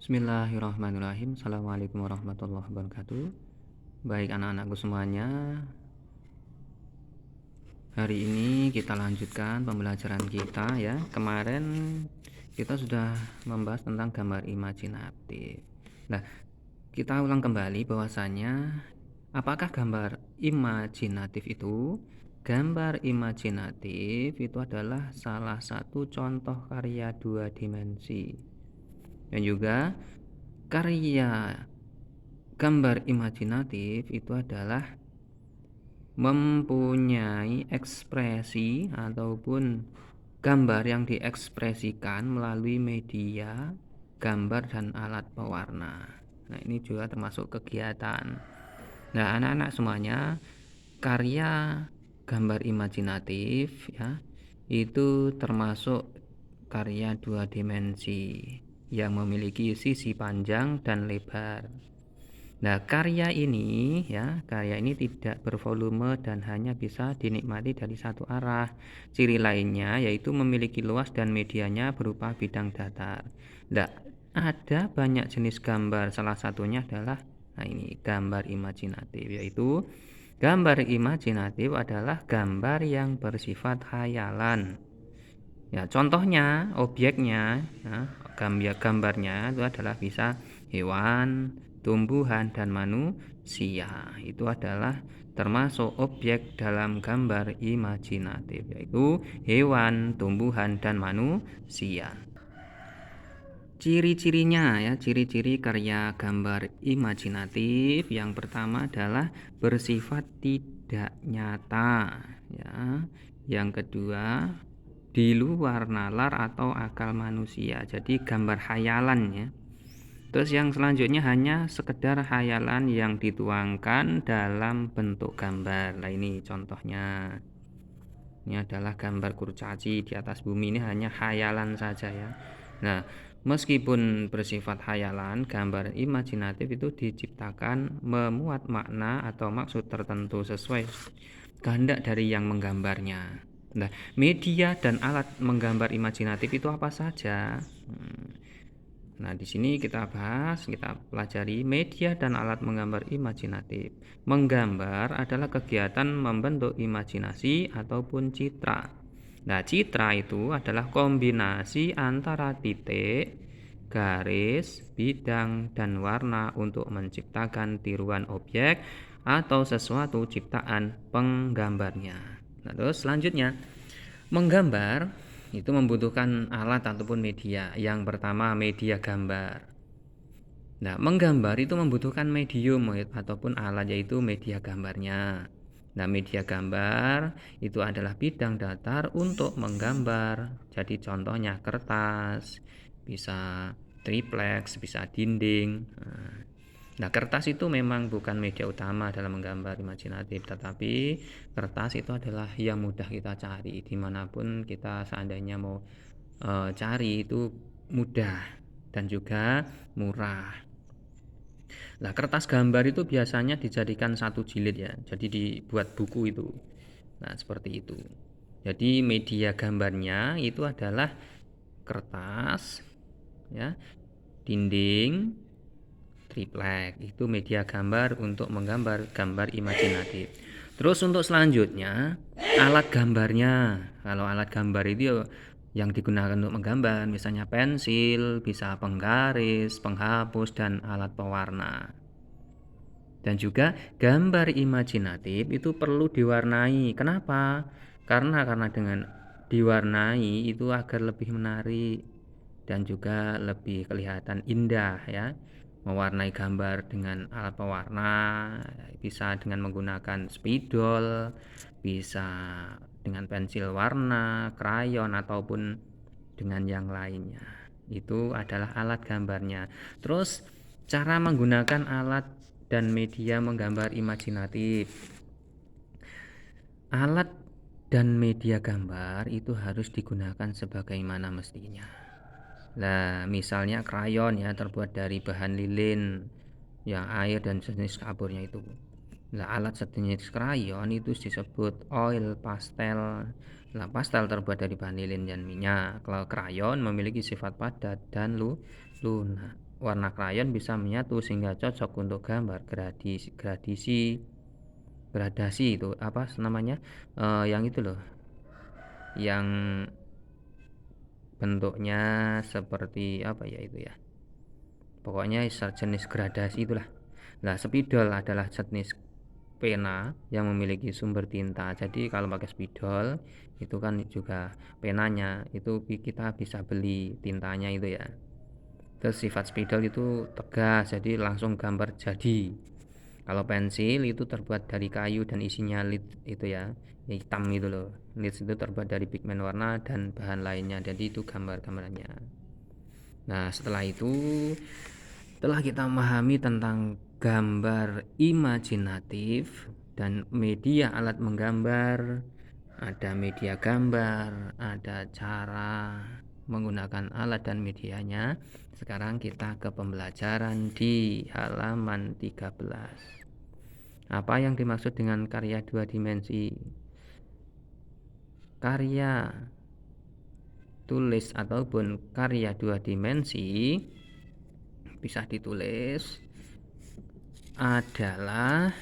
Bismillahirrahmanirrahim. Assalamualaikum warahmatullahi wabarakatuh. Baik anak-anakku semuanya, hari ini kita lanjutkan pembelajaran kita ya. Kemarin kita sudah membahas tentang gambar imajinatif. Nah, kita ulang kembali bahwasanya apakah gambar imajinatif itu? Gambar imajinatif itu adalah salah satu contoh karya dua dimensi. Dan juga karya gambar imajinatif itu adalah mempunyai ekspresi ataupun gambar yang diekspresikan melalui media, gambar dan alat pewarna. Nah, ini juga termasuk kegiatan. Nah, anak-anak semuanya, karya gambar imajinatif ya, itu termasuk karya dua dimensi yang memiliki sisi panjang dan lebar. Nah, karya ini tidak bervolume dan hanya bisa dinikmati dari satu arah. Ciri lainnya yaitu memiliki luas dan medianya berupa bidang datar. Nah, ada banyak jenis gambar, salah satunya adalah ini gambar imajinatif, yaitu gambar imajinatif adalah gambar yang bersifat khayalan. Ya, contohnya, objeknya, gambarnya itu adalah bisa hewan, tumbuhan, dan manusia. Itu adalah termasuk objek dalam gambar imajinatif, yaitu hewan, tumbuhan, dan manusia. Ciri-cirinya ya, ciri-ciri karya gambar imajinatif yang pertama adalah bersifat tidak nyata ya. Yang kedua, di luar nalar atau akal manusia, jadi gambar khayalan ya. Terus yang selanjutnya hanya sekedar khayalan yang dituangkan dalam bentuk gambar. Nah, ini contohnya. Ini adalah gambar kurcaci di atas bumi, ini hanya khayalan saja ya. Nah, meskipun bersifat khayalan, gambar imajinatif itu diciptakan memuat makna atau maksud tertentu sesuai kehendak dari yang menggambarnya. Nah, media dan alat menggambar imajinatif itu apa saja? Nah, di sini kita pelajari media dan alat menggambar imajinatif. Menggambar adalah kegiatan membentuk imajinasi ataupun citra. Nah, citra itu adalah kombinasi antara titik, garis, bidang, dan warna untuk menciptakan tiruan objek atau sesuatu ciptaan penggambarnya. Nah, terus selanjutnya, menggambar itu membutuhkan alat ataupun media. Yang pertama, media gambar. Nah, menggambar itu membutuhkan medium ataupun alat, yaitu media gambarnya. Nah, media gambar itu adalah bidang datar untuk menggambar. Jadi contohnya kertas, bisa triplex, bisa dinding. Nah, kertas itu memang bukan media utama dalam menggambar imajinatif, tetapi kertas itu adalah yang mudah kita cari dimanapun kita seandainya mau cari, itu mudah dan juga murah. Nah, kertas gambar itu biasanya dijadikan satu jilid ya, jadi dibuat buku itu. Nah, seperti itu. Jadi media gambarnya itu adalah kertas ya, dinding, triplek, itu media gambar untuk menggambar gambar imajinatif. Terus untuk selanjutnya, alat gambarnya. Kalau alat gambar itu yang digunakan untuk menggambar, misalnya pensil, bisa penggaris, penghapus, dan alat pewarna. Dan juga gambar imajinatif itu perlu diwarnai. Kenapa? Karena dengan diwarnai itu agar lebih menarik dan juga lebih kelihatan indah ya. Mewarnai gambar dengan alat pewarna, bisa dengan menggunakan spidol, bisa dengan pensil warna, krayon, ataupun dengan yang lainnya. Itu adalah alat gambarnya. Terus cara menggunakan alat dan media menggambar imajinatif. Alat dan media gambar itu harus digunakan sebagaimana mestinya. Nah, misalnya krayon ya, terbuat dari bahan lilin yang air dan jenis kaburnya itu. Nah, alat sejenis krayon itu disebut oil pastel. Nah, pastel terbuat dari bahan lilin dan minyak. Kalau krayon memiliki sifat padat dan lunak. warna krayon bisa menyatu sehingga cocok untuk gambar gradasi itu apa namanya, yang itu loh, yang bentuknya seperti apa ya itu ya, pokoknya sejenis gradasi itulah. Nah, spidol adalah jenis pena yang memiliki sumber tinta. Jadi kalau pakai spidol itu kan juga penanya itu kita bisa beli tintanya itu ya. Terus sifat spidol itu tegas, jadi langsung gambar jadi. Kalau pensil itu terbuat dari kayu dan isinya lead itu ya, hitam gitu loh. Lead itu terbuat dari pigmen warna dan bahan lainnya. Jadi itu gambar-gambarannya. Nah, setelah itu telah kita memahami tentang gambar imajinatif dan media alat menggambar, ada media gambar, ada cara menggunakan alat dan medianya. Sekarang kita ke pembelajaran di halaman 13. Apa yang dimaksud dengan karya dua dimensi? Karya tulis ataupun karya dua dimensi bisa ditulis adalah